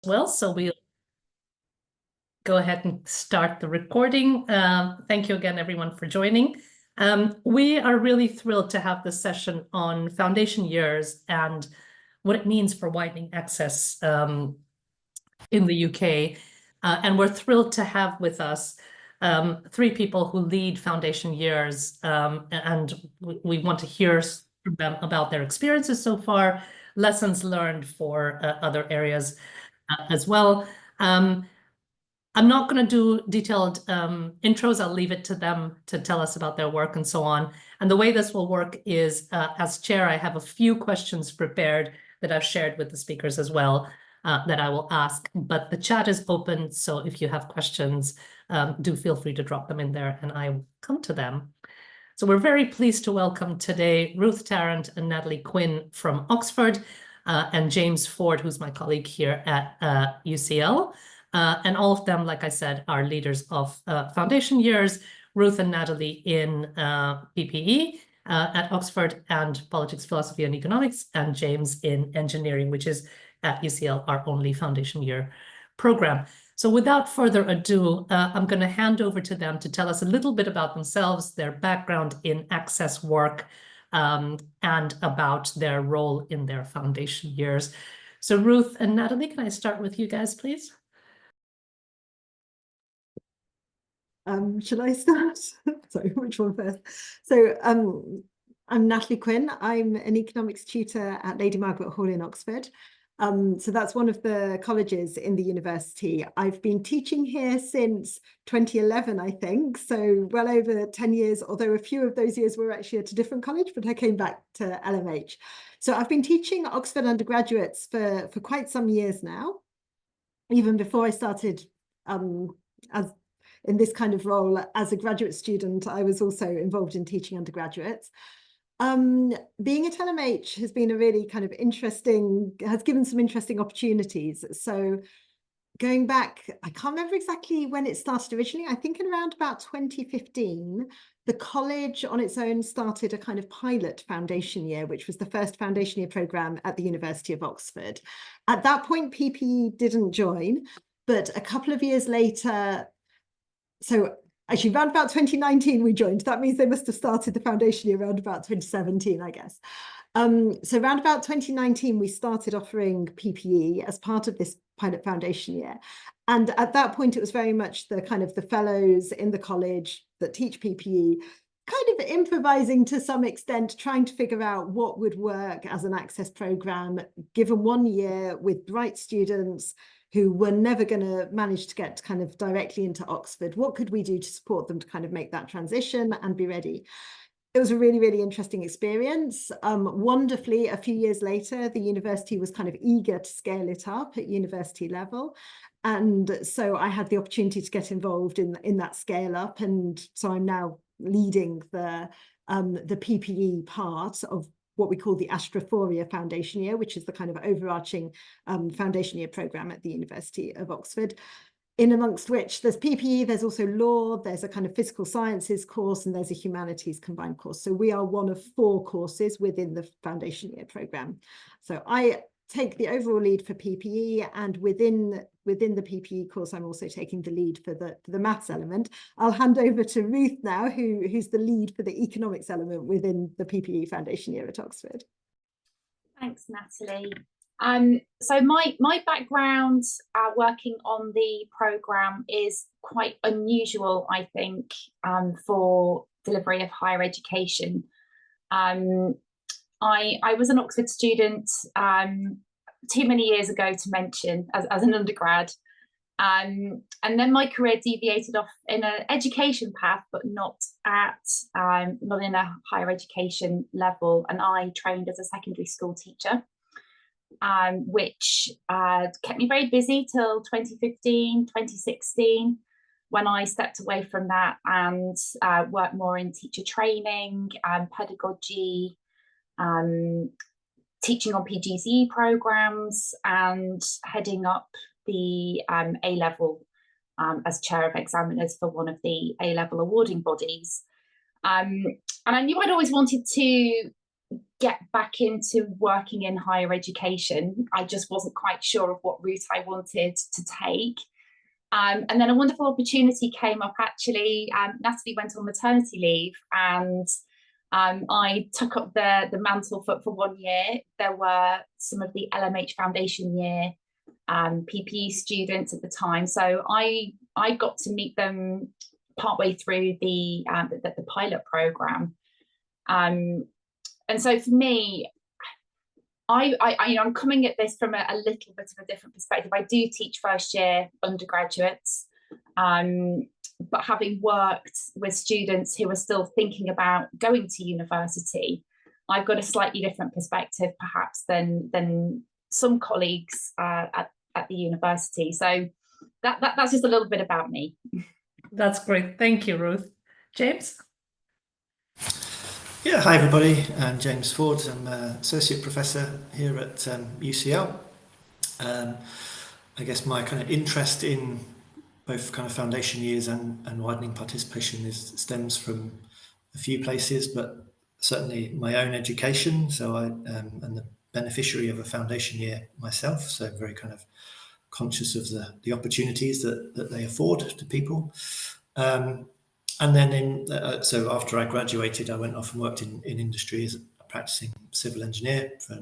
Well, so we'll go ahead and start the recording. Thank you again, everyone, for joining. We are really thrilled to have this session on foundation years and what it means for widening access in the UK. And we're thrilled to have with us three people who lead foundation years, and we want to hear from them about their experiences so far, lessons learned for other areas as well. I'm not going to do detailed intros. I'll leave it to them to tell us about their work and so on. And the way this will work is, as chair, I have a few questions prepared that I've shared with the speakers as well that I will ask. But the chat is open, so if you have questions, do feel free to drop them in there and I will come to them. So we're very pleased to welcome today Ruth Tarrant and Natalie Quinn from Oxford, and James Ford, who's my colleague here at UCL. And all of them, like I said, are leaders of foundation years. Ruth and Natalie in PPE at Oxford, and politics, philosophy, and economics, and James in engineering, which is at UCL, our only foundation year program. So without further ado, I'm going to hand over to them to tell us a little bit about themselves, their background in access work, and about their role in their foundation years. So Ruth and Natalie, can I start with you guys, please? Should I start? Sorry, which one first? So I'm Natalie Quinn. I'm an economics tutor at Lady Margaret Hall in Oxford. So that's one of the colleges in the university. I've been teaching here since 2011, I think, so well over 10 years, although a few of those years were actually at a different college, but I came back to LMH. So I've been teaching Oxford undergraduates for quite some years now, even before I started as in this kind of role as a graduate student. I was also involved in teaching undergraduates. Being at LMH has been a really kind of has given some interesting opportunities. So going back, I can't remember exactly when it started originally. I think in around about 2015, the college on its own started a kind of pilot foundation year, which was the first foundation year program at the University of Oxford. At that point, PPE didn't join, but a couple of years later, so actually around about 2019 we joined. That means they must have started the foundation year around about 2017, I guess. So around about 2019 we started offering PPE as part of this pilot foundation year. And at that point it was very much the kind of the fellows in the college that teach PPE kind of improvising to some extent, trying to figure out what would work as an access program given 1 year with bright students who were never going to manage to get kind of directly into Oxford. What could we do to support them to kind of make that transition and be ready? It was a really, really interesting experience. Wonderfully, a few years later, the university was kind of eager to scale it up at university level. And so I had the opportunity to get involved in that scale up. And so I'm now leading the PPE part of what we call the Astrophoria Foundation Year, which is the kind of overarching foundation year program at the University of Oxford, in amongst which there's PPE, there's also law, there's a kind of physical sciences course, and there's a humanities combined course. So we are one of 4 courses within the foundation year program. So I take the overall lead for PPE, and within the PPE course, I'm also taking the lead for the maths element. I'll hand over to Ruth now, who's the lead for the economics element within the PPE foundation year at Oxford. Thanks, Natalie. So my background working on the programme is quite unusual, I think, for delivery of higher education. I was an Oxford student too many years ago to mention as an undergrad, and then my career deviated off in an education path, but not in a higher education level, and I trained as a secondary school teacher, which kept me very busy till 2015, 2016, when I stepped away from that and worked more in teacher training and pedagogy, teaching on PGCE programs, and heading up the A-level as chair of examiners for one of the A-level awarding bodies. And I knew I'd always wanted to get back into working in higher education. I just wasn't quite sure of what route I wanted to take. And then a wonderful opportunity came up, actually. Natalie went on maternity leave, and I took up the mantle for 1 year. There were some of the LMH foundation year PPE students at the time, so I got to meet them partway through the pilot program. And so for me, I'm coming at this from a little bit of a different perspective. I do teach first year undergraduates, but having worked with students who are still thinking about going to university, I've got a slightly different perspective perhaps than some colleagues at the university. So that's just a little bit about me. That's great. Thank you, Ruth. James? Yeah, hi everybody. I'm James Ford. I'm an Associate Professor here at UCL. I guess my kind of interest in both kind of foundation years and widening participation stems from a few places, but certainly my own education. So I am the beneficiary of a foundation year myself, so very kind of conscious of the opportunities that they afford to people. And then so after I graduated, I went off and worked in industry as a practicing civil engineer for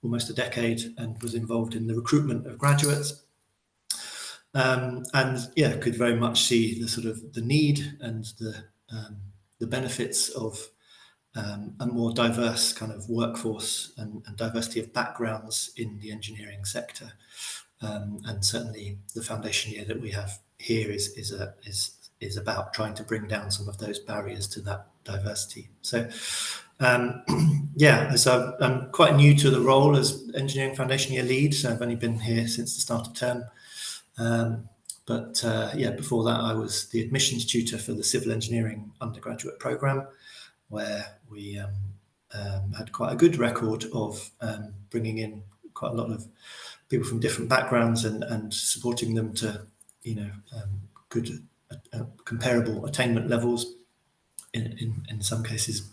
almost a decade, and was involved in the recruitment of graduates. And yeah, could very much see the sort of the need and the benefits of a more diverse kind of workforce and diversity of backgrounds in the engineering sector. And certainly the foundation year that we have here is about trying to bring down some of those barriers to that diversity. So yeah, so I'm quite new to the role as engineering foundation year lead, so I've only been here since the start of term. But yeah, before that I was the admissions tutor for the civil engineering undergraduate program, where we had quite a good record of bringing in quite a lot of people from different backgrounds and supporting them to, good comparable attainment levels, in some cases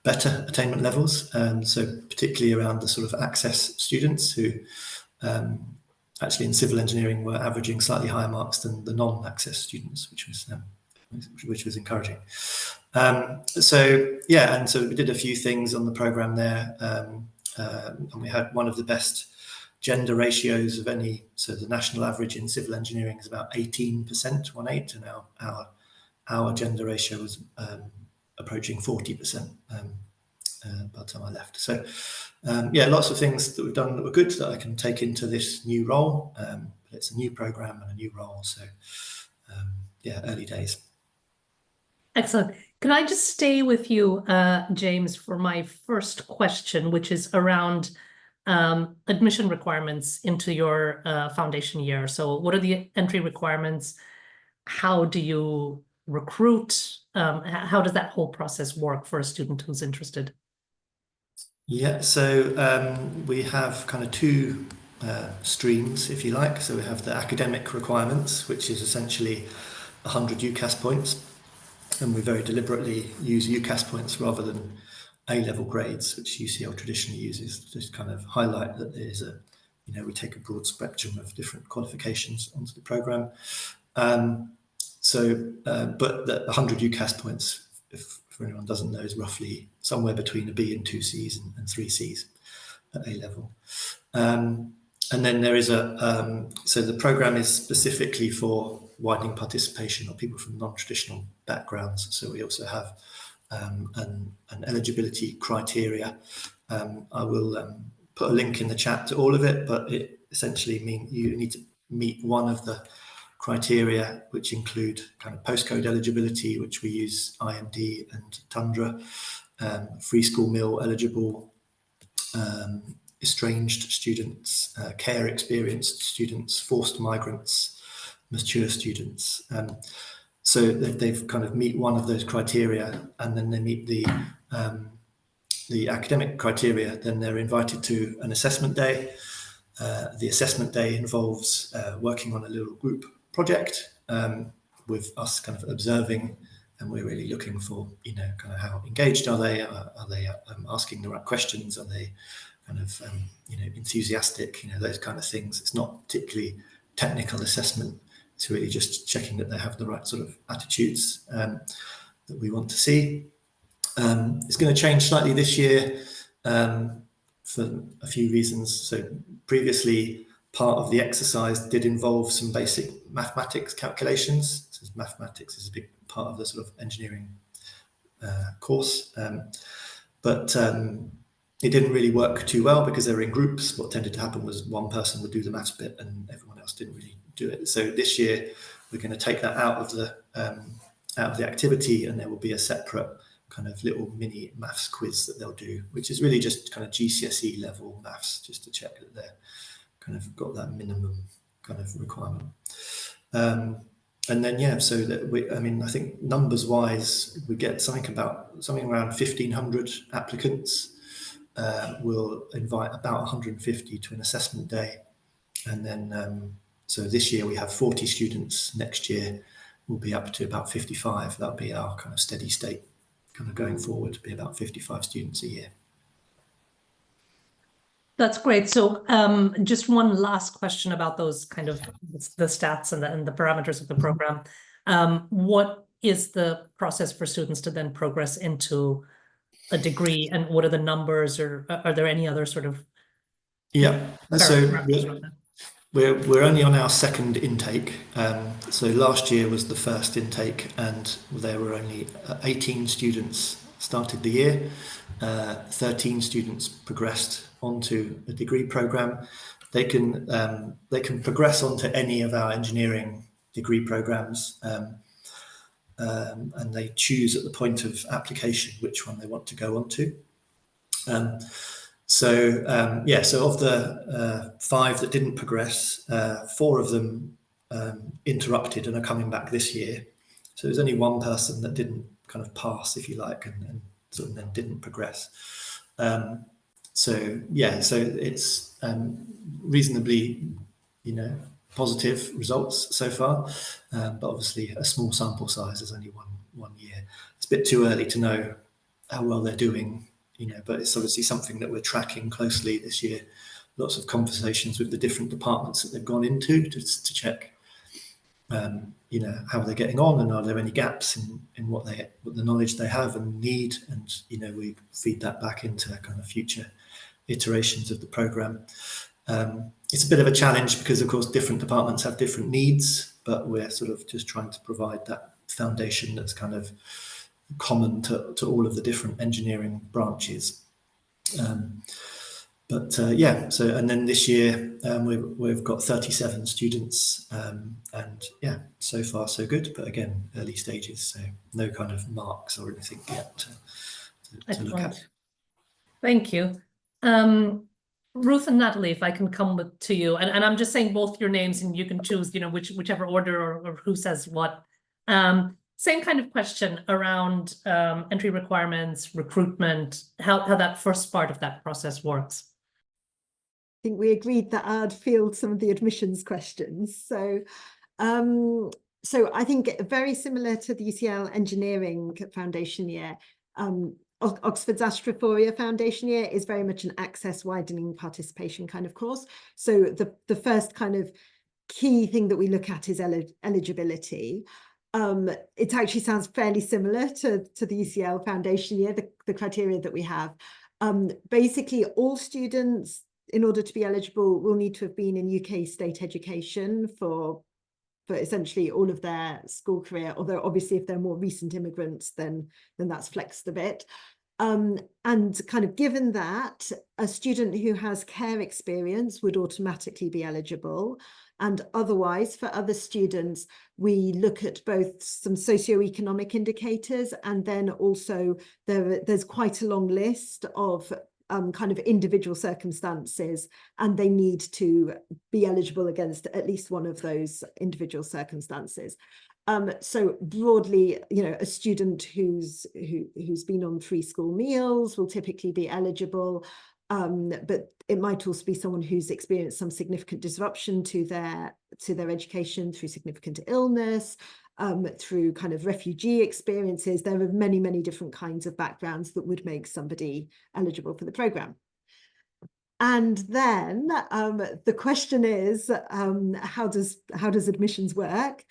better attainment levels. So particularly around the sort of access students who actually in civil engineering were averaging slightly higher marks than the non-access students, which was encouraging. So yeah, and so we did a few things on the program there, and we had one of the best gender ratios of any. So the national average in civil engineering is about 18%, 18, and our gender ratio was approaching 40% by the time I left. So yeah, lots of things that we've done that were good that I can take into this new role. But it's a new program and a new role, so yeah, early days. Excellent. Can I just stay with you, James, for my first question, which is around admission requirements into your foundation year. So what are the entry requirements? How do you recruit? How does that whole process work for a student who's interested? Yeah, so we have kind of two streams, if you like. So we have the academic requirements, which is essentially 100 UCAS points. And we very deliberately use UCAS points rather than A-level grades, which UCL traditionally uses, to just kind of highlight that there's we take a broad spectrum of different qualifications onto the program. But the 100 UCAS points, if for anyone doesn't know, is roughly somewhere between a B and 2 Cs and 3 Cs at A-level. And then there is so the program is specifically for widening participation or people from non-traditional backgrounds. So we also have an eligibility criteria. I will put a link in the chat to all of it, but it essentially means you need to meet one of the criteria, which include kind of postcode eligibility, which we use IMD and Tundra, free school meal eligible, estranged students, care experienced students, forced migrants, mature students. So they've kind of meet one of those criteria, and then they meet the academic criteria, then they're invited to an assessment day. The assessment day involves working on a little group project with us kind of observing and we're really looking for, kind of how engaged are they? Are they asking the right questions? Are they kind of, enthusiastic? Those kind of things. It's not particularly technical assessment. It's really just checking that they have the right sort of attitudes that we want to see. It's going to change slightly this year for a few reasons. So previously, part of the exercise did involve some basic mathematics calculations. So mathematics is a big part of the sort of engineering course, but it didn't really work too well because they were in groups. What tended to happen was one person would do the maths bit and everyone else didn't really do it. So this year we're going to take that out of the activity, and there will be a separate kind of little mini maths quiz that they'll do, which is really just kind of GCSE level maths, just to check that they're kind of got that minimum kind of requirement. And then, so that I think numbers wise, we get something around 1,500 applicants. We'll invite about 150 to an assessment day. And then, so this year we have 40 students. Next year we'll be up to about 55. That'll be our kind of steady state kind of going forward, be about 55 students a year. That's great. So just one last question about those kind of the stats and the parameters of the program. What is the process for students to then progress into a degree, and what are the numbers, or are there any other sort of so we're only on our second intake. So last year was the first intake, and there were only 18 students started the year. 13 students progressed onto a degree program. They can progress onto any of our engineering degree programs, and they choose at the point of application which one they want to go on to. So of the 5 that didn't progress, 4 of them interrupted and are coming back this year. So there's only one person that didn't kind of pass, if you like, and sort of then didn't progress. So it's reasonably, positive results so far, but obviously a small sample size is only one year. It's a bit too early to know how well they're doing, but it's obviously something that we're tracking closely this year. Lots of conversations with the different departments that they've gone into to check, how they're getting on, and are there any gaps in what the knowledge they have and need, and we feed that back into kind of future iterations of the program. It's a bit of a challenge because, of course, different departments have different needs, but we're sort of just trying to provide that foundation that's kind of common to all of the different engineering branches. And then this year we've got 37 students, and so far so good, but again, early stages, so no kind of marks or anything yet to look at. Thank you. Ruth and Natalie, if I can come to you, and I'm just saying both your names, and you can choose, whichever order or who says what. Same kind of question around entry requirements, recruitment, how that first part of that process works. I think we agreed that I'd field some of the admissions questions. So I think very similar to the UCL engineering foundation year, Oxford's Astrophoria foundation year is very much an access widening participation kind of course. So the first kind of key thing that we look at is eligibility. It actually sounds fairly similar to the UCL foundation year, the criteria that we have. Basically, all students, in order to be eligible, will need to have been in UK state education for essentially all of their school career, although obviously if they're more recent immigrants, then that's flexed a bit. And kind of given that, a student who has care experience would automatically be eligible. And otherwise, for other students, we look at both some socioeconomic indicators, and then also there's quite a long list of kind of individual circumstances, and they need to be eligible against at least one of those individual circumstances. So broadly, a student who's been on 3 school meals will typically be eligible, but it might also be someone who's experienced some significant disruption to their education through significant illness, through kind of refugee experiences. There are many, many different kinds of backgrounds that would make somebody eligible for the programme. And then the question is, how does admissions work?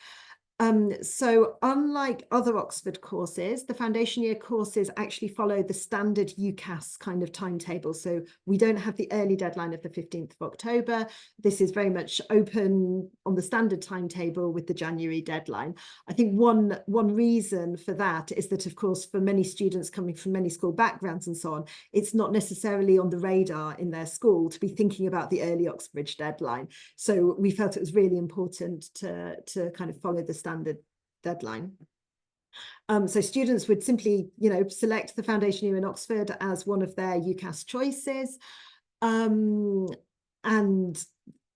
So unlike other Oxford courses, the foundation year courses actually follow the standard UCAS kind of timetable. So we don't have the early deadline of the 15th of October. This is very much open on the standard timetable with the January deadline. I think one reason for that is that, of course, for many students coming from many school backgrounds and so on, it's not necessarily on the radar in their school to be thinking about the early Oxbridge deadline. So we felt it was really important to kind of follow the standard deadline. So students would simply, select the foundation year in Oxford as one of their UCAS choices. And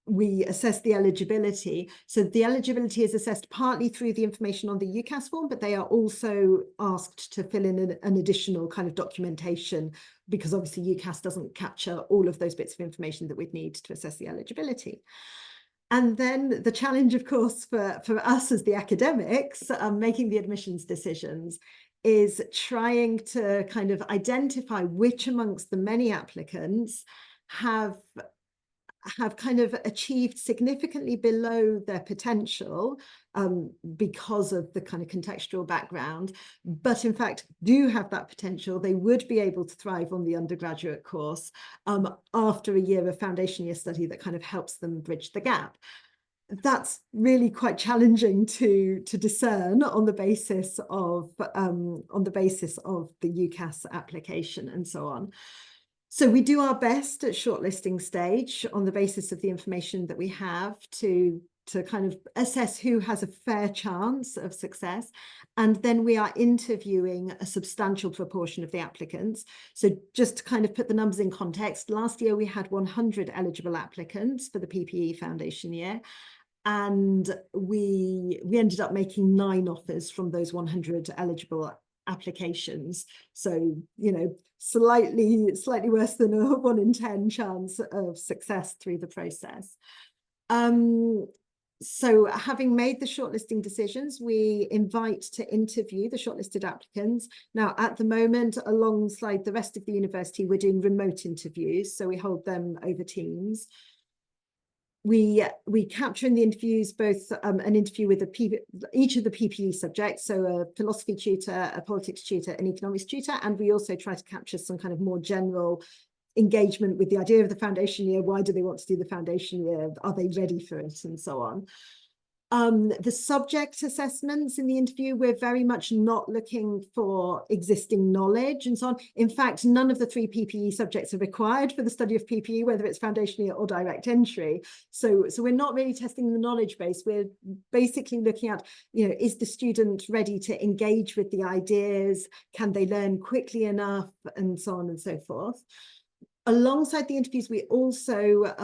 we assess the eligibility. So the eligibility is assessed partly through the information on the UCAS form, but they are also asked to fill in an additional kind of documentation, because obviously UCAS doesn't capture all of those bits of information that we'd need to assess the eligibility. And then the challenge, of course, for us as the academics making the admissions decisions is trying to kind of identify which amongst the many applicants have kind of achieved significantly below their potential because of the kind of contextual background, but in fact do have that potential. They would be able to thrive on the undergraduate course after a year of foundation year study that kind of helps them bridge the gap. That's really quite challenging to discern on the basis of the UCAS application and so on. So we do our best at shortlisting stage on the basis of the information that we have to kind of assess who has a fair chance of success. And then we are interviewing a substantial proportion of the applicants. So just to kind of put the numbers in context, last year we had 100 eligible applicants for the PPE foundation year. And we ended up making 9 offers from those 100 eligible applications. So, slightly worse than a 1 in 10 chance of success through the process. So having made the shortlisting decisions, we invite to interview the shortlisted applicants. Now, at the moment, alongside the rest of the university, we're doing remote interviews. So we hold them over Teams. We capture in the interviews both an interview with each of the PPE subjects, so a philosophy tutor, a politics tutor, an economics tutor, and we also try to capture some kind of more general engagement with the idea of the foundation year. Why do they want to do the foundation year? Are they ready for it? And so on. The subject assessments in the interview, we're very much not looking for existing knowledge and so on. In fact, none of the 3 PPE subjects are required for the study of PPE, whether it's foundation year or direct entry. So we're not really testing the knowledge base. We're basically looking at, is the student ready to engage with the ideas? Can they learn quickly enough? And so on and so forth. Alongside the interviews, we also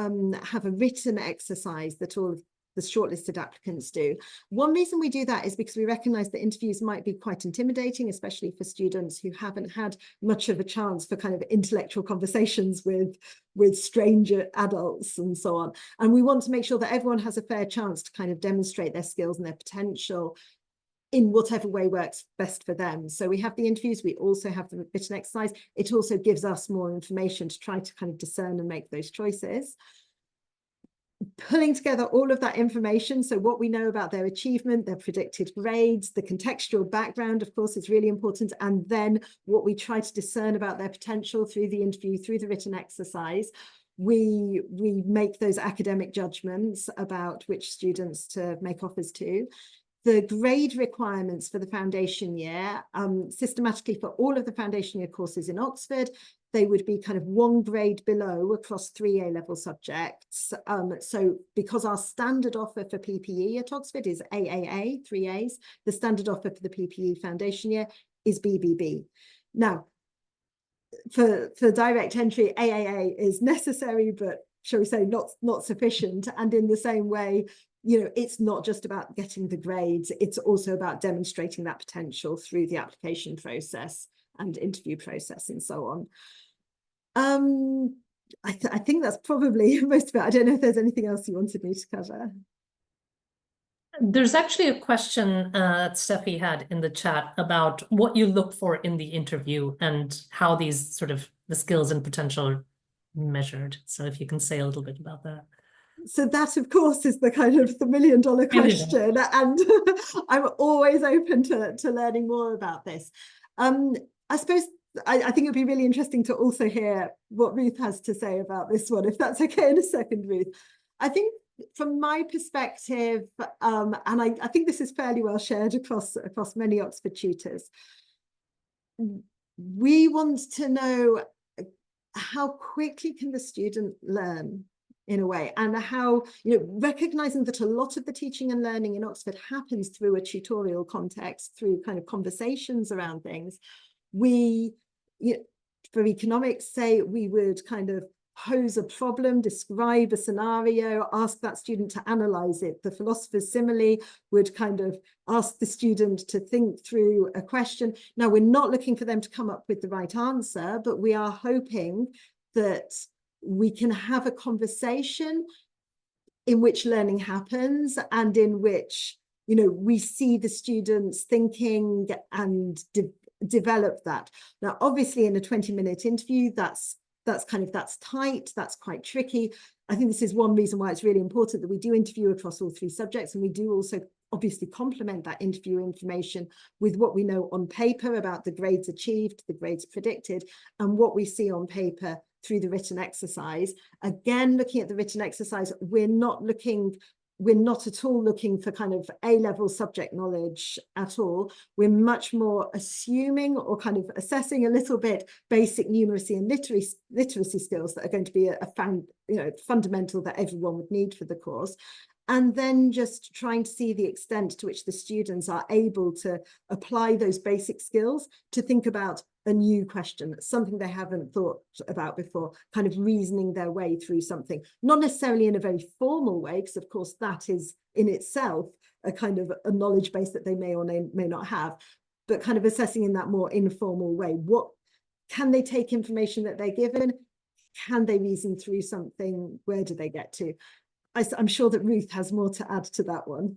have a written exercise that all of the shortlisted applicants do. One reason we do that is because we recognise that interviews might be quite intimidating, especially for students who haven't had much of a chance for kind of intellectual conversations with stranger adults and so on. And we want to make sure that everyone has a fair chance to kind of demonstrate their skills and their potential in whatever way works best for them. So we have the interviews, we also have the written exercise. It also gives us more information to try to kind of discern and make those choices. Pulling together all of that information, so what we know about their achievement, their predicted grades, the contextual background, of course, is really important, and then what we try to discern about their potential through the interview, through the written exercise. We make those academic judgments about which students to make offers to. The grade requirements for the foundation year, systematically for all of the foundation year courses in Oxford, they would be kind of 1 grade below across 3 A-level subjects. So because our standard offer for PPE at Oxford is AAA, 3 A's, the standard offer for the PPE foundation year is BBB. Now, for direct entry, AAA is necessary, but shall we say not sufficient. And in the same way, it's not just about getting the grades, it's also about demonstrating that potential through the application process and interview process and so on. I think that's probably most of it. I don't know if there's anything else you wanted me to cover. There's actually a question that Steffi had in the chat about what you look for in the interview and how these sort of the skills and potential are measured. So if you can say a little bit about that. So that, of course, is the kind of the million-dollar question, and I'm always open to learning more about this. I suppose I think it'd be really interesting to also hear what Ruth has to say about this one, if that's okay in a second, Ruth. I think from my perspective, and I think this is fairly well shared across many Oxford tutors, we want to know how quickly can the student learn, in a way, and how, recognizing that a lot of the teaching and learning in Oxford happens through a tutorial context, through kind of conversations around things. We, for economics, say we would kind of pose a problem, describe a scenario, ask that student to analyze it. The philosophers similarly would kind of ask the student to think through a question. Now, we're not looking for them to come up with the right answer, but we are hoping that we can have a conversation in which learning happens and in which, we see the students thinking and develop that. Now, obviously, in a 20-minute interview, that's tight, that's quite tricky. I think this is one reason why it's really important that we do interview across all three subjects, and we do also obviously complement that interview information with what we know on paper about the grades achieved, the grades predicted, and what we see on paper through the written exercise. Again, looking at the written exercise, we're not at all looking for kind of A-level subject knowledge at all. We're much more assuming or kind of assessing a little bit basic numeracy and literacy skills that are going to be fundamental that everyone would need for the course. And then just trying to see the extent to which the students are able to apply those basic skills to think about a new question, something they haven't thought about before, kind of reasoning their way through something, not necessarily in a very formal way, because of course that is in itself a kind of a knowledge base that they may or may not have, but kind of assessing in that more informal way. What can they take information that they're given? Can they reason through something? Where do they get to? I'm sure that Ruth has more to add to that one.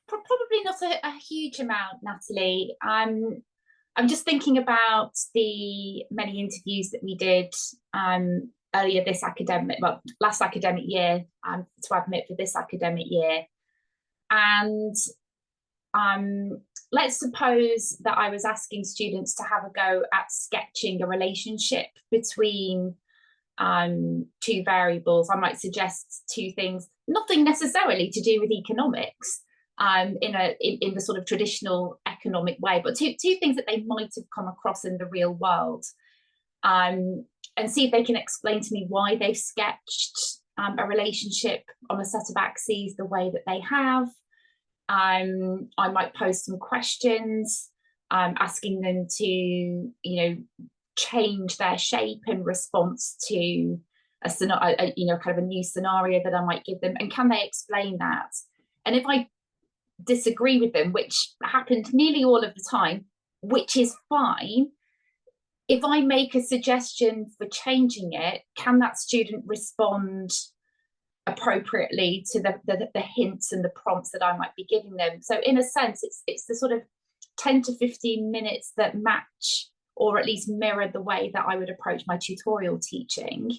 Probably not a huge amount, Natalie. I'm just thinking about the many interviews that we did earlier this last academic year, to admit for this academic year. And let's suppose that I was asking students to have a go at sketching a relationship between two variables. I might suggest two things, nothing necessarily to do with economics in the sort of traditional economic way, but two things that they might have come across in the real world, and see if they can explain to me why they've sketched a relationship on a set of axes the way that they have. I might pose some questions, asking them to, change their shape in response to a kind of a new scenario that I might give them, and can they explain that? And if I disagree with them, which happened nearly all of the time, which is fine, if I make a suggestion for changing it, can that student respond appropriately to the hints and the prompts that I might be giving them? So in a sense, it's the sort of 10 to 15 minutes that match or at least mirror the way that I would approach my tutorial teaching.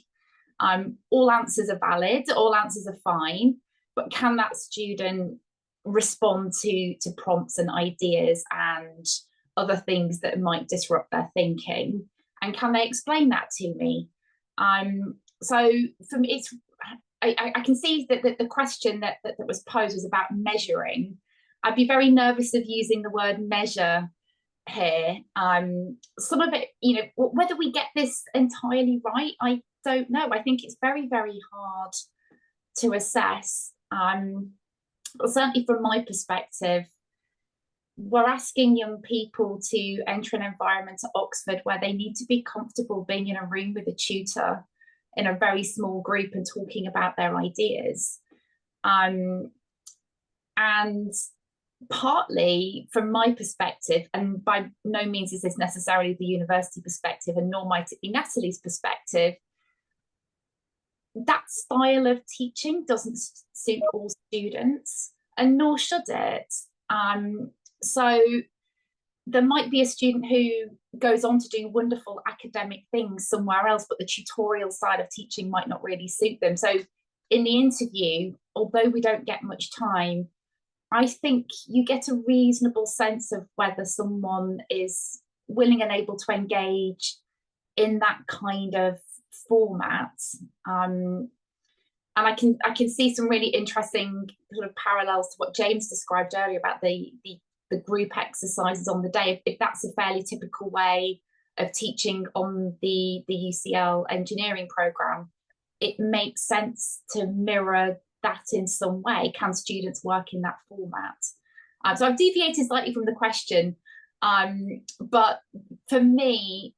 All answers are valid, all answers are fine, but can that student respond to prompts and ideas and other things that might disrupt their thinking? And can they explain that to me? So for me, I can see that the question that was posed was about measuring. I'd be very nervous of using the word measure here. Some of it, whether we get this entirely right, I don't know. I think it's very, very hard to assess. But certainly from my perspective, we're asking young people to enter an environment at Oxford where they need to be comfortable being in a room with a tutor in a very small group and talking about their ideas. And partly from my perspective, and by no means is this necessarily the university perspective, and nor might it be Natalie's perspective, that style of teaching doesn't suit all students, and nor should it. So there might be a student who goes on to do wonderful academic things somewhere else, but the tutorial side of teaching might not really suit them. So in the interview, although we don't get much time, I think you get a reasonable sense of whether someone is willing and able to engage in that kind of format. And I can see some really interesting sort of parallels to what James described earlier about the group exercises on the day. If that's a fairly typical way of teaching on the UCL engineering programme, it makes sense to mirror that in some way. Can students work in that format? So I've deviated slightly from the question, but for me,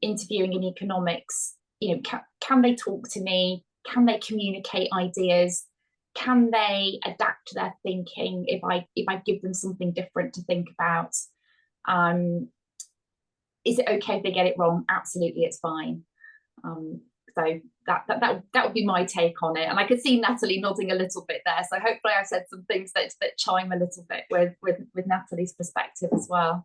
interviewing in economics, you know, can they talk to me? Can they communicate ideas? Can they adapt their thinking if I give them something different to think about? Is it okay if they get it wrong? Absolutely, it's fine. So that would be my take on it. And I could see Natalie nodding a little bit there. So hopefully I've said some things that chime a little bit with Natalie's perspective as well.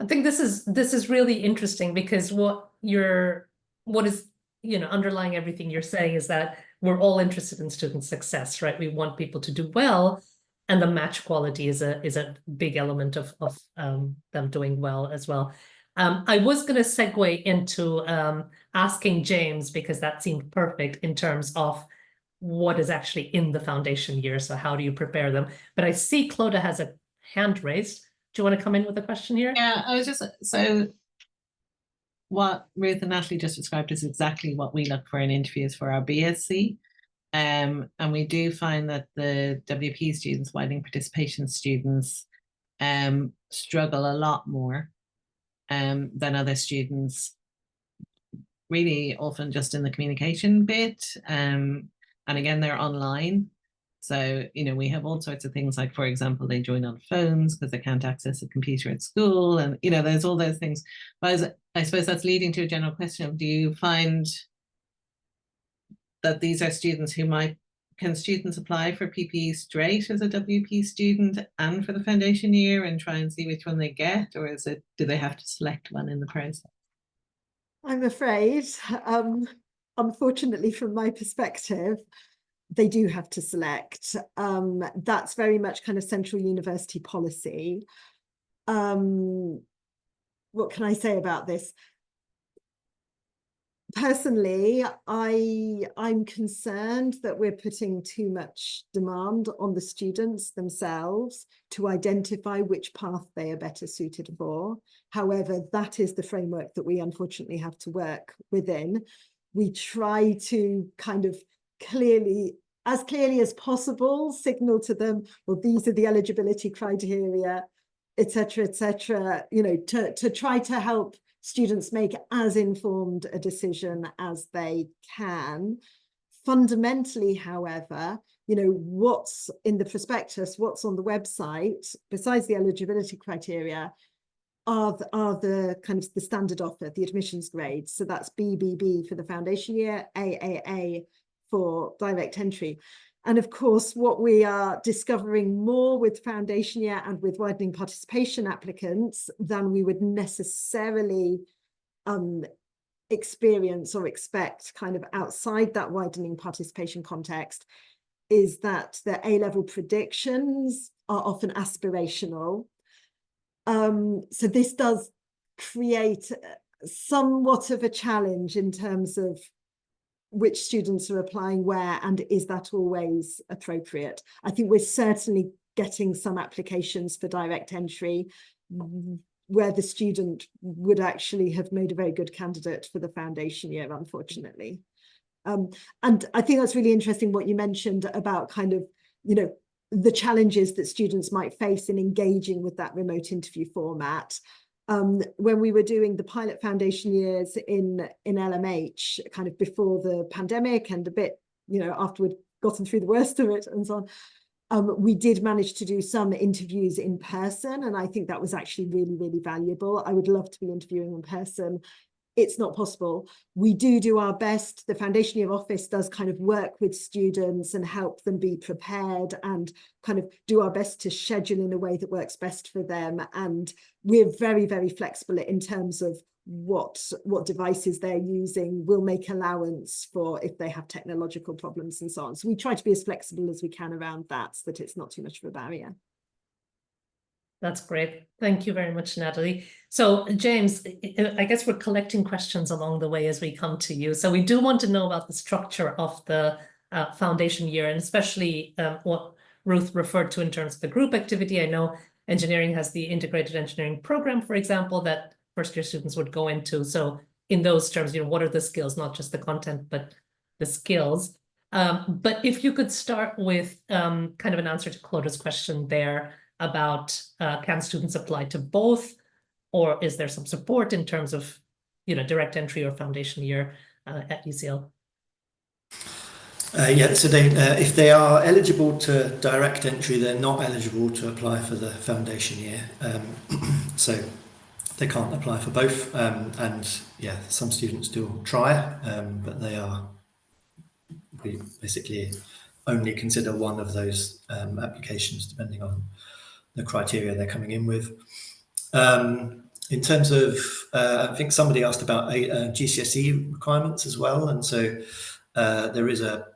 I think this is really interesting, because what is, you know, underlying everything you're saying is that we're all interested in student success, right? We want people to do well, and the match quality is a big element of them doing well as well. I was going to segue into asking James, because that seemed perfect in terms of what is actually in the foundation year. So how do you prepare them? But I see Clodagh has a hand raised. Do you want to come in with a question here? Yeah, I was just, so what Ruth and Natalie just described is exactly what we look for in interviews for our BSc. And we do find that the WP students, widening participation students, struggle a lot more than other students, really often just in the communication bit. And again, they're online. So, you know, we have all sorts of things like, for example, they join on phones because they can't access a computer at school. And, you know, there's all those things. But I suppose that's leading to a general question of, do you find that these are students who can students apply for PPE straight as a WP student and for the foundation year and try and see which one they get? Or do they have to select one in the process? I'm afraid, unfortunately, from my perspective, they do have to select. That's very much kind of central university policy. What can I say about this? Personally, I'm concerned that we're putting too much demand on the students themselves to identify which path they are better suited for. However, that is the framework that we unfortunately have to work within. We try to kind of as clearly as possible, signal to them, well, these are the eligibility criteria, etc., you know, to try to help students make as informed a decision as they can. Fundamentally, however, you know, what's in the prospectus, what's on the website, besides the eligibility criteria, are the kind of the standard offer, the admissions grades. So that's BBB for the foundation year, AAA for direct entry. And of course, what we are discovering more with foundation year and with widening participation applicants than we would necessarily experience or expect kind of outside that widening participation context is that the A-level predictions are often aspirational. So this does create somewhat of a challenge in terms of which students are applying where, and is that always appropriate? I think we're certainly getting some applications for direct entry where the student would actually have made a very good candidate for the foundation year, unfortunately. And I think that's really interesting what you mentioned about kind of, you know, the challenges that students might face in engaging with that remote interview format. When we were doing the pilot foundation years in LMH, kind of before the pandemic and a bit, you know, after we'd gotten through the worst of it and so on, we did manage to do some interviews in person. And I think that was actually really, really valuable. I would love to be interviewing in person it's not possible. We do our best. The foundation year office does kind of work with students and help them be prepared and kind of do our best to schedule in a way that works best for them. And we're very, very flexible in terms of what devices they're using. We'll make allowance for if they have technological problems and so on. So we try to be as flexible as we can around that, so that it's not too much of a barrier. That's great. Thank you very much, Natalie. So, James, I guess we're collecting questions along the way as we come to you. So we do want to know about the structure of the foundation year, and especially what Ruth referred to in terms of the group activity. I know engineering has the integrated engineering program, for example, that first-year students would go into. So in those terms, what are the skills, not just the content, but the skills. But if you could start with kind of an answer to Cloda's question there, about can students apply to both, or is there some support in terms of direct entry or foundation year at UCL? Yeah, so they if they are eligible to direct entry, they're not eligible to apply for the foundation year. So they can't apply for both, and yeah, some students do try, but we basically only consider one of those applications depending on the criteria they're coming in with. In terms of, I think somebody asked about GCSE requirements as well, and so there is a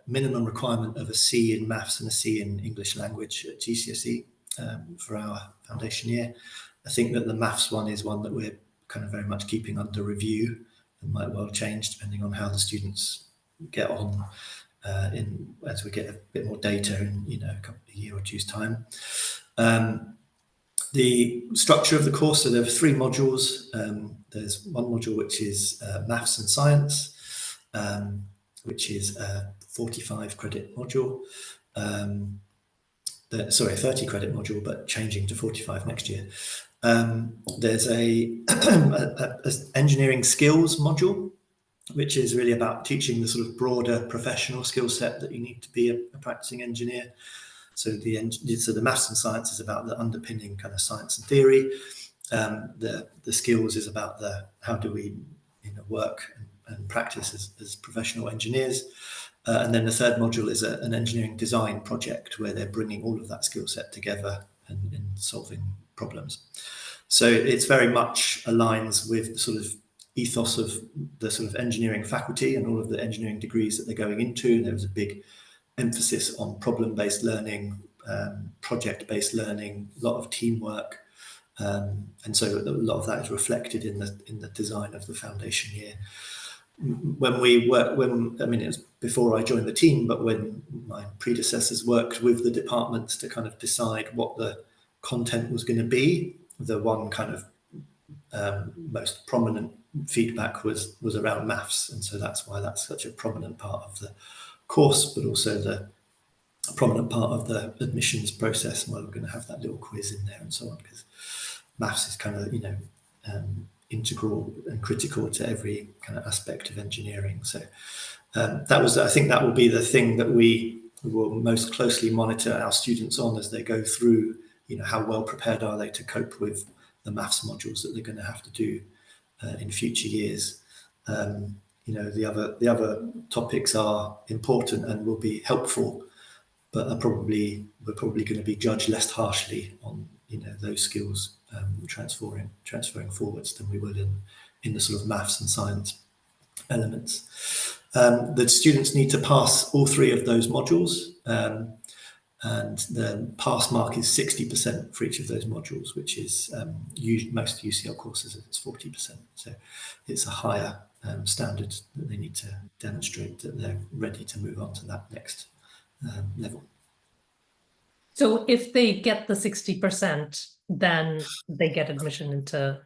minimum requirement of a C in maths and a C in English language at GCSE for our foundation year. I think that the maths one is one that we're kind of very much keeping under review and might well change depending on how the students get on as we get a bit more data in a year or two's time. The structure of the course, so there are 3 modules. There's one module which is maths and science, which is a 45 credit module. 30 credit module, but changing to 45 next year. There's a engineering skills module, which is really about teaching the sort of broader professional skill set that you need to be a practicing engineer. So the maths and science is about the underpinning kind of science and theory. The skills is about how do we work and practice as professional engineers. And then the third module is an engineering design project where they're bringing all of that skill set together and solving problems. So it's very much aligns with the sort of ethos of the sort of engineering faculty and all of the engineering degrees that they're going into. There was a big emphasis on problem-based learning, project-based learning, a lot of teamwork, and so a lot of that is reflected in the design of the foundation year. When it was before I joined the team, but when my predecessors worked with the departments to kind of decide what the content was going to be, the one kind of most prominent feedback was around maths, and so that's why that's such a prominent part of the course, but also the prominent part of the admissions process. Well, we're going to have that little quiz in there and so on, because maths is kind of integral and critical to every kind of aspect of engineering. So I think that will be the thing that we will most closely monitor our students on as they go through. How well prepared are they to cope with the maths modules that they're going to have to do in future years. The other topics are important and will be helpful, but we're probably going to be judged less harshly on those skills transferring forwards than we will in the sort of maths and science elements. The students need to pass all 3 of those modules, and the pass mark is 60% for each of those modules, which is most UCL courses it's 40%. So it's a higher standard that they need to demonstrate that they're ready to move on to that next level. So if they get the 60%, then they get admission into...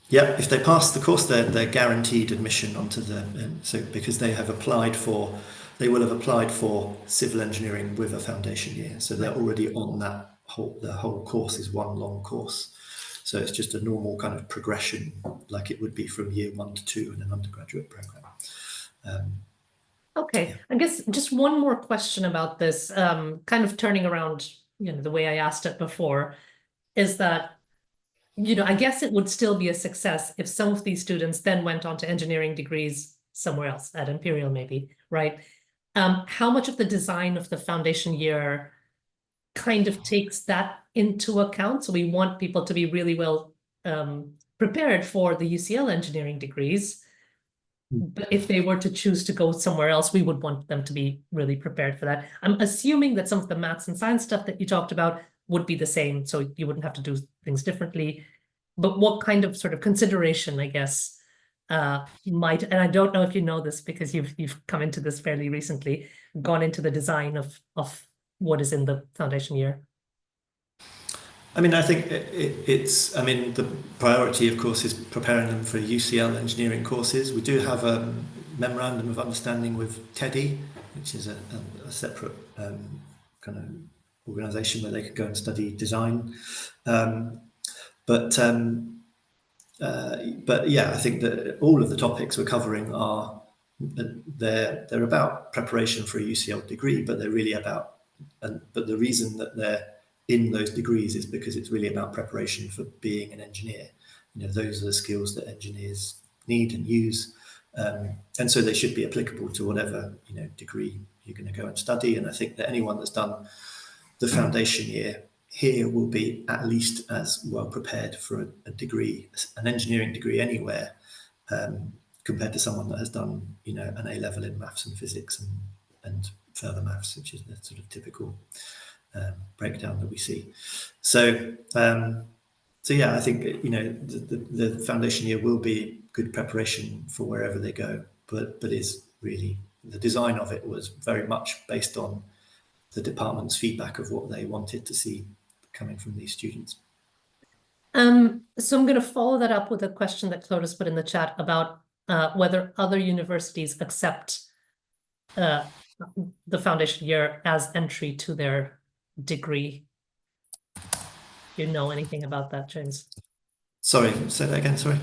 Yeah, if they pass the course, they're guaranteed admission onto because they will have applied for civil engineering with a foundation year. So they're already on that the whole course is one long course. So it's just a normal kind of progression, like it would be from year 1 to 2 in an undergraduate program. Okay, yeah. I guess just one more question about this, kind of turning around, the way I asked it before, is that you know, I guess it would still be a success if some of these students then went on to engineering degrees somewhere else, at Imperial maybe, right? How much of the design of the foundation year kind of takes that into account? So we want people to be really well prepared for the UCL engineering degrees. But if they were to choose to go somewhere else, we would want them to be really prepared for that. I'm assuming that some of the maths and science stuff that you talked about would be the same, so you wouldn't have to do things differently. But what kind of sort of consideration, I guess, might, and I don't know if you know this because you've come into this fairly recently, gone into the design of what is in the foundation year? I mean, I think it's, I mean, the priority, of course, is preparing them for UCL engineering courses. We do have a memorandum of understanding with TEDI, which is a separate kind of organisation where they could go and study design. But yeah, I think that all of the topics we're covering are, they're about preparation for a UCL degree, but they're really about, but the reason that they're in those degrees is because it's really about preparation for being an engineer. You know, those are the skills that engineers need and use, and so they should be applicable to whatever, you know, degree you're going to go and study. And I think that anyone that's done the foundation year here will be at least as well prepared for a degree, an engineering degree anywhere, compared to someone that has done, you know, an A-level in maths and physics and further maths, which is the sort of typical breakdown that we see. So so yeah, I think, you know, the foundation year will be good preparation for wherever they go, but is really, the design of it was very much based on the department's feedback of what they wanted to see coming from these students. So I'm going to follow that up with a question that Clovis put in the chat about whether other universities accept the foundation year as entry to their degree. Do you know anything about that, James? Sorry, say that again, sorry.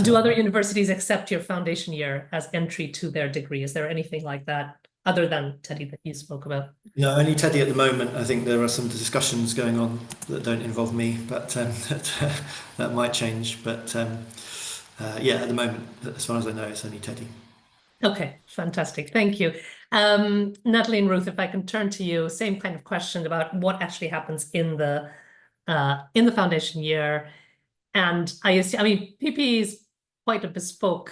Do other universities accept your foundation year as entry to their degree? Is there anything like that other than TEDI that you spoke about? No, only TEDI at the moment. I think there are some discussions going on that don't involve me, but that might change. But yeah, at the moment, as far as I know, it's only TEDI. Okay, fantastic. Thank you. Natalie and Ruth, if I can turn to you, same kind of question about what actually happens in the foundation year. And I mean, PPE is quite a bespoke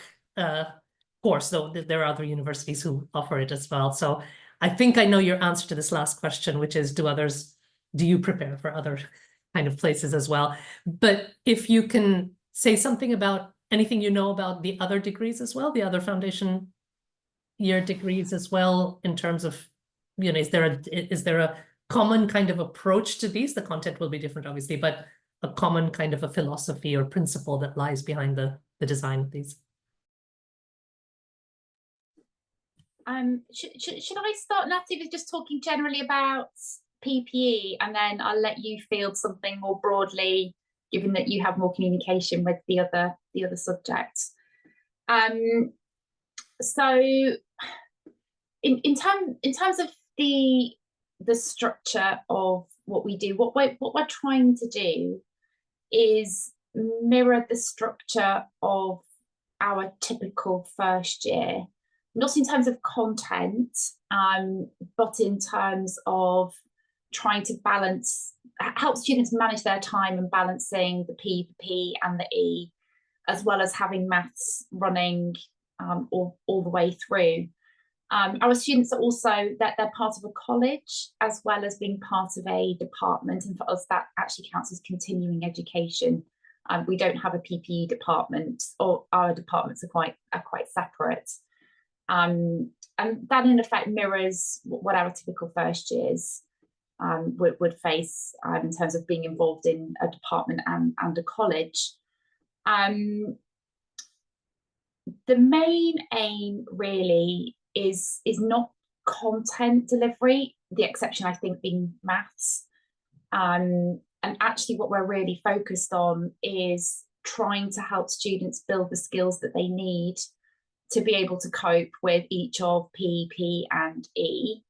course, though there are other universities who offer it as well. So I think I know your answer to this last question, which is, do you prepare for other kind of places as well? But if you can say something about anything you know about the other degrees as well, the other foundation year degrees as well, in terms of, you know, is there a common kind of approach to these? The content will be different, obviously, but a common kind of a philosophy or principle that lies behind the design of these. Should I start, Natalie, with just talking generally about PPE, and then I'll let you field something more broadly, given that you have more communication with the other subjects. So in terms of the structure of what we do, what we're trying to do is mirror the structure of our typical first year, not in terms of content, but in terms of trying to help students manage their time and balancing the P and the E, as well as having maths running all the way through. Our students are also, that they're part of a college as well as being part of a department, and for us that actually counts as continuing education. We don't have a PPE department, or our departments are quite separate, and that in effect mirrors what our typical first years would face in terms of being involved in a department and a college. The main aim really is not content delivery, the exception I think being maths, and actually what we're really focused on is trying to help students build the skills that they need to be able to cope with each of P and E,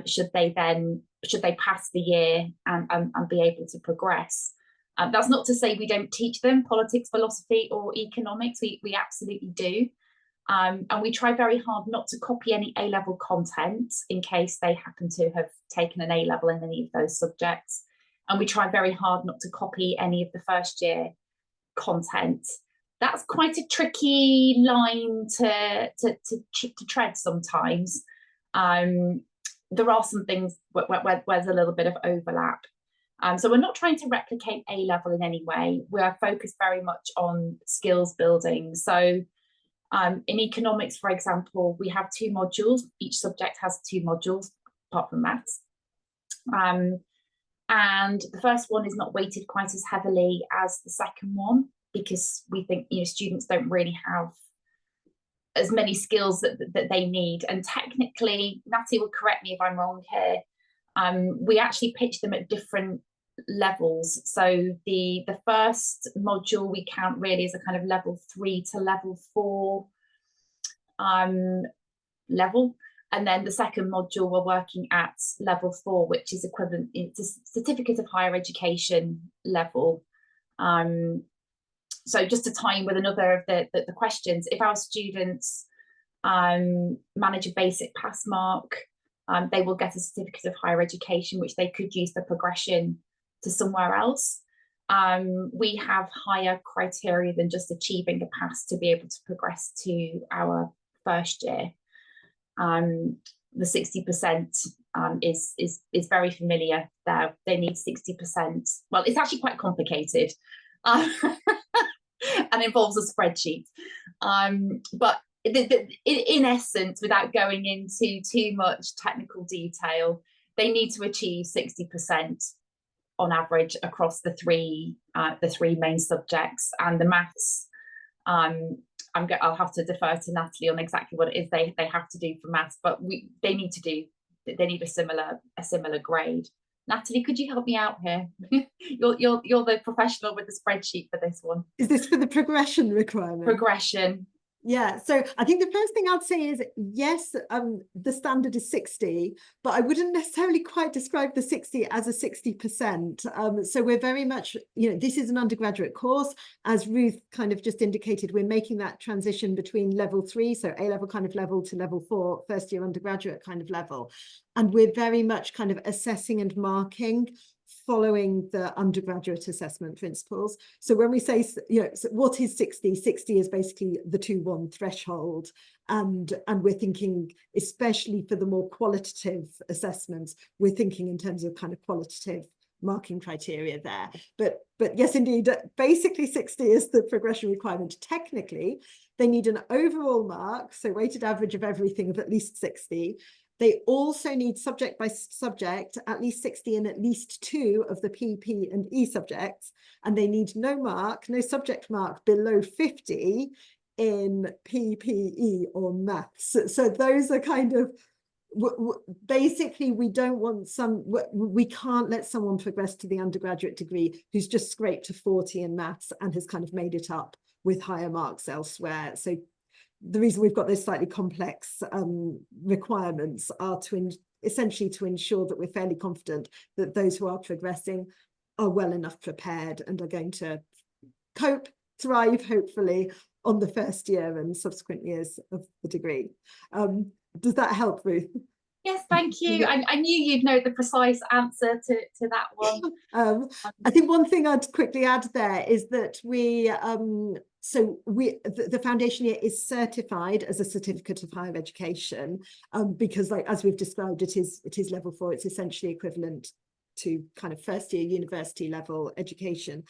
should they pass the year and be able to progress. That's not to say we don't teach them politics, philosophy, or economics. We absolutely do. And we try very hard not to copy any A-level content in case they happen to have taken an A-level in any of those subjects. And we try very hard not to copy any of the first year content. That's quite a tricky line to tread sometimes. There are some things where there's a little bit of overlap. So we're not trying to replicate A-level in any way. We are focused very much on skills building. So in economics, for example, we have 2 modules. Each subject has 2 modules, apart from maths. And the first one is not weighted quite as heavily as the second one, because we think, you know, students don't really have as many skills that they need. And technically, Natalie will correct me if I'm wrong here, we actually pitch them at different levels. So the first module we count really as a kind of level 3 to level 4 level. And then the second module we're working at level 4, which is equivalent, it's a certificate of higher education level. So just to tie in with another of the questions, if our students manage a basic pass mark, they will get a certificate of higher education, which they could use for progression to somewhere else. We have higher criteria than just achieving a pass to be able to progress to our first year. The 60% is very familiar there. They need 60%. Well, it's actually quite complicated and involves a spreadsheet. But in essence, without going into too much technical detail, they need to achieve 60% on average across the three main subjects. And the maths, I'll have to defer to Natalie on exactly what it is they have to do for maths, but they need a similar grade. Natalie, could you help me out here? You're the professional with the spreadsheet for this one. Is this for the progression requirement? Progression. Yeah, so I think the first thing I'd say is, yes, the standard is 60, but I wouldn't necessarily quite describe the 60 as a 60%. So we're very much, you know, this is an undergraduate course. As Ruth kind of just indicated, we're making that transition between level 3, so A-level kind of level, to level 4, first year undergraduate kind of level. And we're very much kind of assessing and marking following the undergraduate assessment principles. So when we say, you know, so what is 60? 60 is basically the 2-1 threshold. And we're thinking, especially for the more qualitative assessments, we're thinking in terms of kind of qualitative marking criteria there. But yes, indeed, basically 60 is the progression requirement. Technically, they need an overall mark, so weighted average of everything, of at least 60. They also need subject by subject at least 60 in at least 2 of the P, and E subjects, and they need no subject mark below 50 in PE or maths. So those are kind of, basically we don't want we can't let someone progress to the undergraduate degree who's just scraped to 40 in maths and has kind of made it up with higher marks elsewhere. So the reason we've got those slightly complex requirements are essentially to ensure that we're fairly confident that those who are progressing are well enough prepared and are going to cope, thrive, hopefully, on the first year and subsequent years of the degree. Does that help, Ruth? Yes, thank you. I knew you'd know the precise answer to that one. I think one thing I'd quickly add there is that the foundation year is certified as a certificate of higher education, because, like, as we've described, it is level 4. It's essentially equivalent to kind of first year university level education.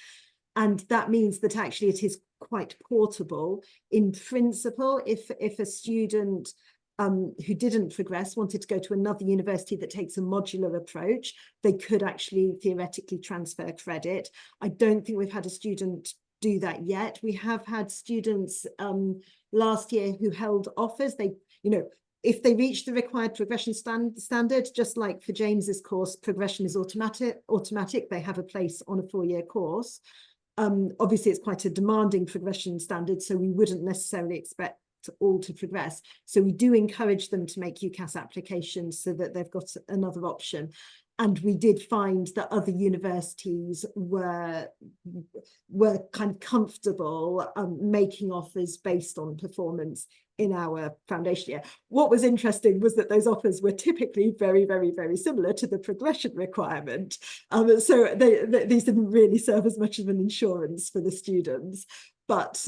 And that means that actually it is quite portable. In principle, if a student who didn't progress wanted to go to another university that takes a modular approach, they could actually theoretically transfer credit. I don't think we've had a student do that yet. We have had students last year who held offers. They, you know, if they reach the required progression standard, just like for James's course, progression is automatic. They have a place on a 4-year course. Obviously, it's quite a demanding progression standard, so we wouldn't necessarily expect all to progress. So we do encourage them to make UCAS applications so that they've got another option. And we did find that other universities were kind of comfortable making offers based on performance in our foundation year. What was interesting was that those offers were typically very, very, very similar to the progression requirement. So these didn't really serve as much of an insurance for the students. But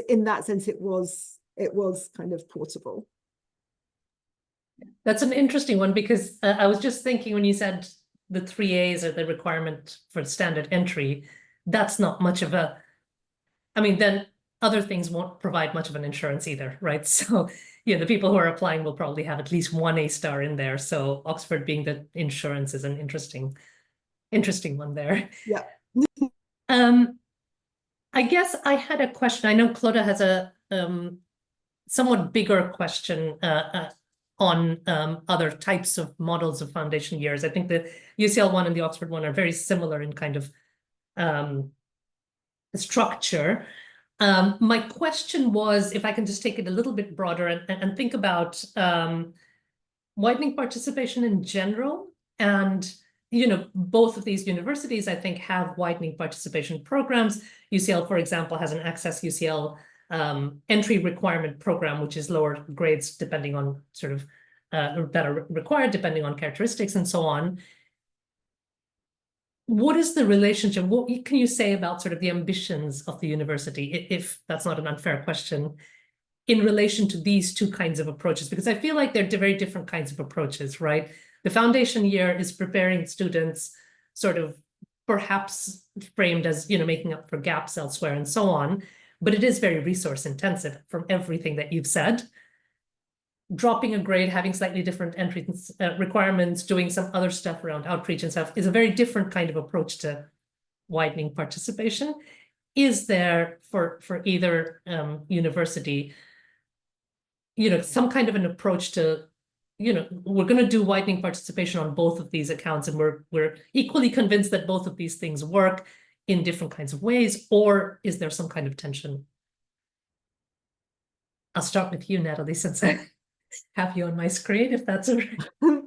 in that sense, it was kind of portable. That's an interesting one, because I was just thinking when you said the 3 A's are the requirement for standard entry, that's not much of a, I mean, then other things won't provide much of an insurance either, right? So, yeah, the people who are applying will probably have at least 1 A star in there. So Oxford being the insurance is an interesting one there. Yeah. I guess I had a question. I know Clodagh has a somewhat bigger question on other types of models of foundation years. I think the UCL one and the Oxford one are very similar in kind of structure. My question was, if I can just take it a little bit broader and think about widening participation in general. And, you know, both of these universities, I think, have widening participation programs. UCL, for example, has an Access UCL entry requirement program, which is lower grades depending on sort of that are required depending on characteristics and so on. What is the relationship? What can you say about sort of the ambitions of the university, if that's not an unfair question, in relation to these two kinds of approaches? Because I feel like they're very different kinds of approaches, right? The foundation year is preparing students sort of perhaps framed as, you know, making up for gaps elsewhere and so on, but it is very resource intensive from everything that you've said. Dropping a grade, having slightly different entry requirements, doing some other stuff around outreach and stuff is a very different kind of approach to widening participation. Is there for either university, you know, some kind of an approach to, you know, we're going to do widening participation on both of these accounts, and we're equally convinced that both of these things work in different kinds of ways, or is there some kind of tension? I'll start with you, Natalie, since I have you on my screen, if that's all right.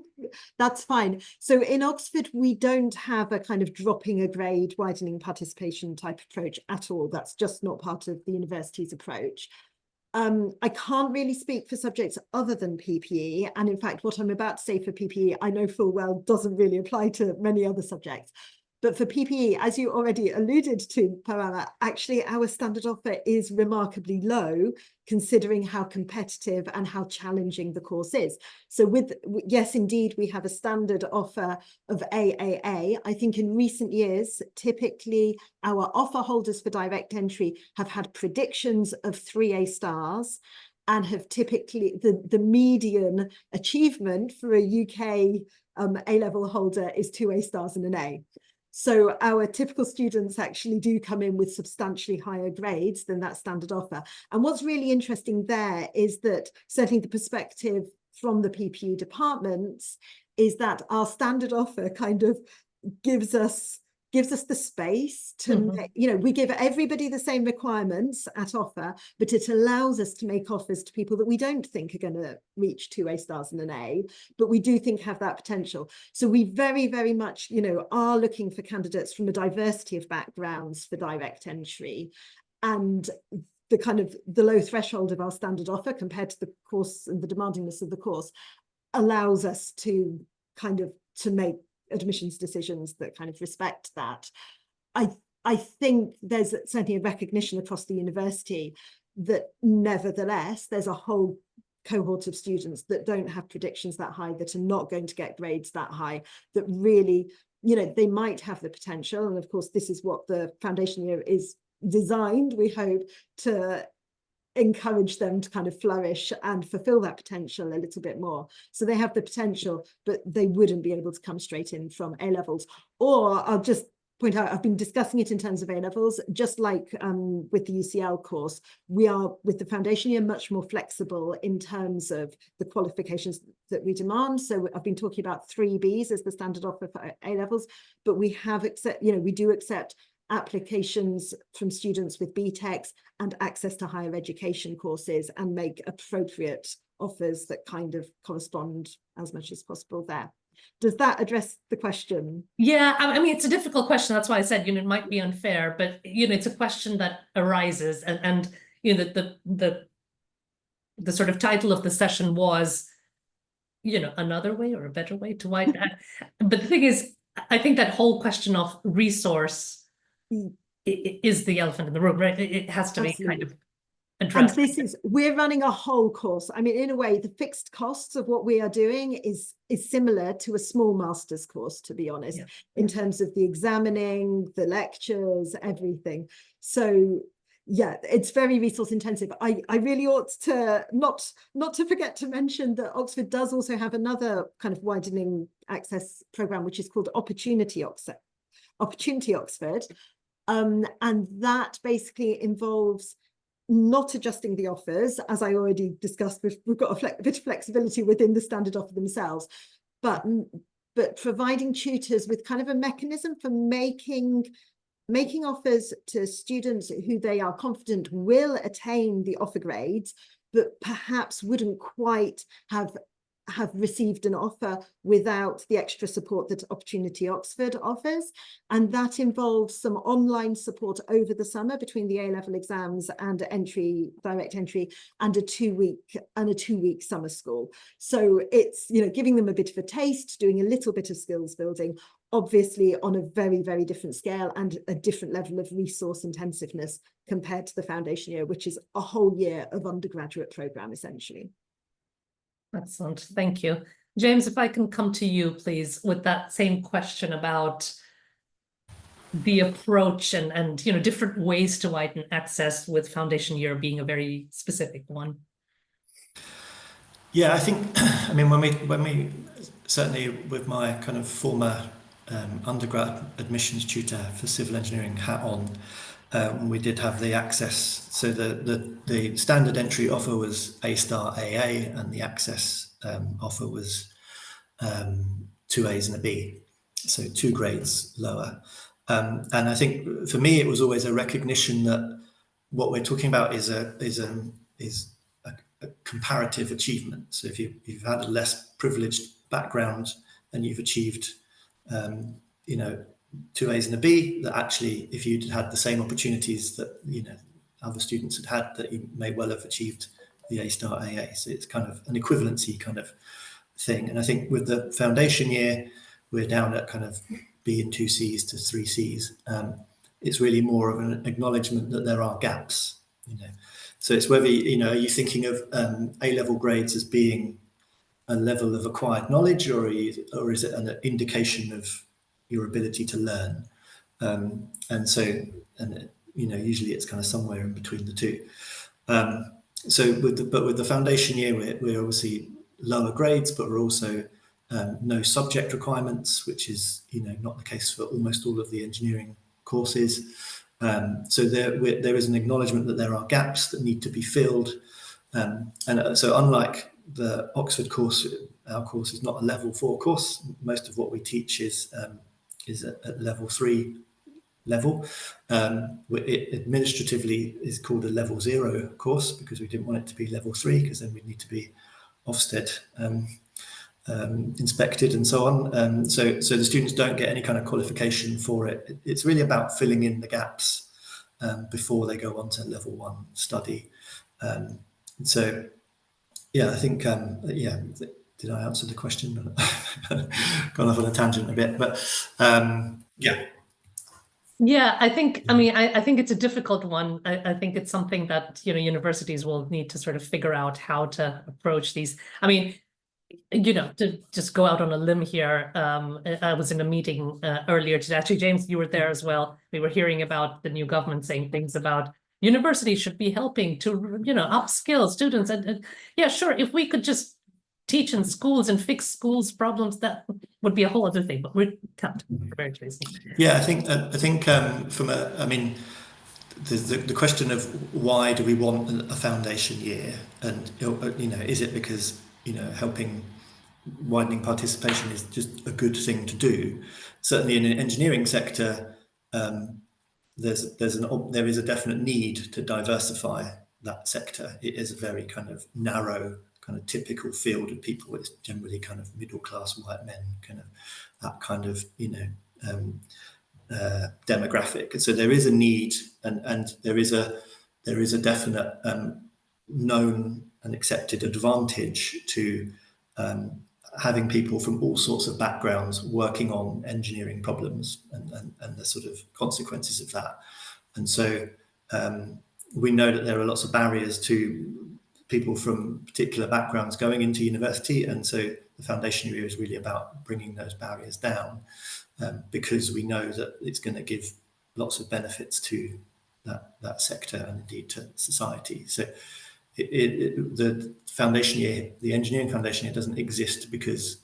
That's fine. So in Oxford, we don't have a kind of dropping a grade, widening participation type approach at all. That's just not part of the university's approach. I can't really speak for subjects other than PPE. And in fact, what I'm about to say for PPE, I know full well doesn't really apply to many other subjects. But for PPE, as you already alluded to, Parana, actually our standard offer is remarkably low, considering how competitive and how challenging the course is. So yes, indeed, we have a standard offer of AAA. I think in recent years, typically our offer holders for direct entry have had predictions of 3 A stars and have typically, the median achievement for a UK A-level holder is 2 A stars and an A. So our typical students actually do come in with substantially higher grades than that standard offer. And what's really interesting there is that certainly the perspective from the PPE departments is that our standard offer kind of gives us the space to make, you know, we give everybody the same requirements at offer, but it allows us to make offers to people that we don't think are going to reach 2 A stars and an A, but we do think have that potential. So we very, very much, you know, are looking for candidates from a diversity of backgrounds for direct entry. And the kind of the low threshold of our standard offer compared to the course and the demandingness of the course allows us to kind of to make admissions decisions that kind of respect that. I think there's certainly a recognition across the university that nevertheless there's a whole cohort of students that don't have predictions that high, that are not going to get grades that high, that really, you know, they might have the potential. And of course, this is what the foundation year is designed, we hope, to encourage them to kind of flourish and fulfill that potential a little bit more. So they have the potential, but they wouldn't be able to come straight in from A levels. Or I'll just point out, I've been discussing it in terms of A levels, just like with the UCL course, we are with the foundation year much more flexible in terms of the qualifications that we demand. So I've been talking about 3 Bs as the standard offer for A levels, but we have we do accept applications from students with BTECs and access to higher education courses and make appropriate offers that kind of correspond as much as possible there. Does that address the question? Yeah, I mean, it's a difficult question. That's why I said, it might be unfair, but, it's a question that arises, and the sort of title of the session was, another way or a better way to widen. But the thing is, I think that whole question of resource is the elephant in the room, right? It has to be kind of addressed. And we're running a whole course. I mean, in a way, the fixed costs of what we are doing is similar to a small master's course, to be honest, in terms of the examining, the lectures, everything. So yeah, it's very resource intensive. I really ought to not to forget to mention that Oxford does also have another kind of widening access program, which is called Opportunity Oxford. And that basically involves not adjusting the offers, as I already discussed. We've got a bit of flexibility within the standard offer themselves, but providing tutors with kind of a mechanism for making offers to students who they are confident will attain the offer grades, but perhaps wouldn't quite have received an offer without the extra support that Opportunity Oxford offers. And that involves some online support over the summer between the A-level exams and direct entry, and a two-week summer school. So it's, giving them a bit of a taste, doing a little bit of skills building, obviously on a very, very different scale and a different level of resource intensiveness compared to the foundation year, which is a whole year of undergraduate program, essentially. Excellent, thank you. James, if I can come to you, please, with that same question about the approach and different ways to widen access, with foundation year being a very specific one. Yeah, I think, I mean, when we certainly with my kind of former undergrad admissions tutor for civil engineering hat on, we did have the access. So the standard entry offer was A-star AA, and the access offer was 2 A's and a B, so 2 grades lower. And I think for me, it was always a recognition that what we're talking about is a comparative achievement. So if you've had a less privileged background and you've achieved 2 A's and a B, that actually, if you'd had the same opportunities that other students had, that you may well have achieved the A-star AA. So it's kind of an equivalency kind of thing. And I think with the foundation year, we're down at kind of B and 2 C's to 3 C's. It's really more of an acknowledgement that there are gaps. So it's whether are you thinking of A-level grades as being a level of acquired knowledge, or is it an indication of your ability to learn? Usually it's kind of somewhere in between the two. So with the foundation year, we're obviously lower grades, but we're also no subject requirements, which is not the case for almost all of the engineering courses. So there is an acknowledgement that there are gaps that need to be filled. So unlike the Oxford course, our course is not a level 4 course. Most of what we teach is at level 3 level. It administratively is called a level 0 course, because we didn't want it to be level 3, because then we'd need to be Ofsted inspected and so on. So the students don't get any kind of qualification for it. It's really about filling in the gaps before they go on to level 1 study. So yeah, I think did I answer the question? Gone off on a tangent a bit, but yeah. Yeah, I think, I think it's a difficult one. I think it's something that, universities will need to sort of figure out how to approach these. I mean, to just go out on a limb here, I was in a meeting earlier today. Actually, James, you were there as well. We were hearing about the new government saying things about universities should be helping to, upskill students. And yeah, sure, if we could just teach in schools and fix schools' problems, that would be a whole other thing, but we can't. Yeah, I think from the question of why do we want a foundation year, and is it because helping widening participation is just a good thing to do? Certainly in an engineering sector, there is a definite need to diversify that sector. It is a very kind of narrow kind of typical field of people. It's generally kind of middle class white men, kind of that kind of, you know, demographic. And so there is a need, and there is a definite known and accepted advantage to having people from all sorts of backgrounds working on engineering problems and the sort of consequences of that. And so we know that there are lots of barriers to people from particular backgrounds going into university, and so the foundation year is really about bringing those barriers down, because we know that it's going to give lots of benefits to that sector and indeed to society. So the foundation year, the engineering foundation year, doesn't exist because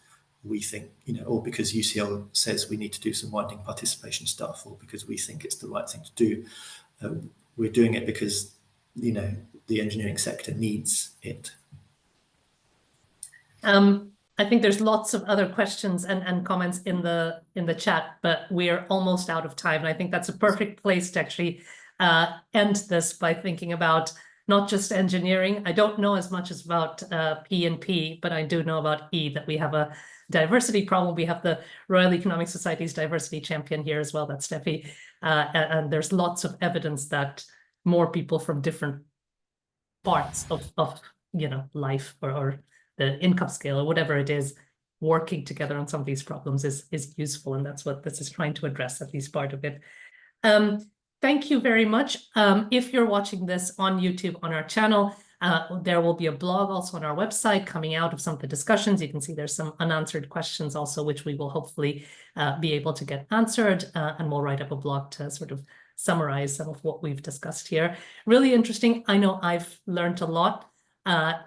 we think, you know, or because UCL says we need to do some widening participation stuff, or because we think it's the right thing to do. We're doing it because, you know, the engineering sector needs it. I think there's lots of other questions and comments in the chat, but we're almost out of time. And I think that's a perfect place to actually end this by thinking about not just engineering. I don't know as much as about P and P, but I do know about E, that we have a diversity problem. We have the Royal Economic Society's diversity champion here as well, that's Steffi. And there's lots of evidence that more people from different parts of you know, life or the income scale or whatever it is, working together on some of these problems is useful. And that's what this is trying to address, at least part of it. Thank you very much. If you're watching this on YouTube on our channel, there will be a blog also on our website coming out of some of the discussions. You can see there's some unanswered questions also, which we will hopefully be able to get answered, and we'll write up a blog to sort of summarize some of what we've discussed here. Really interesting. I know I've learned a lot.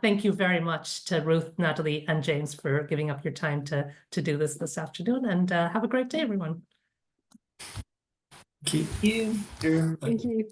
Thank you very much to Ruth, Natalie, and James for giving up your time to do this afternoon, and have a great day, everyone. Thank you. Thank you.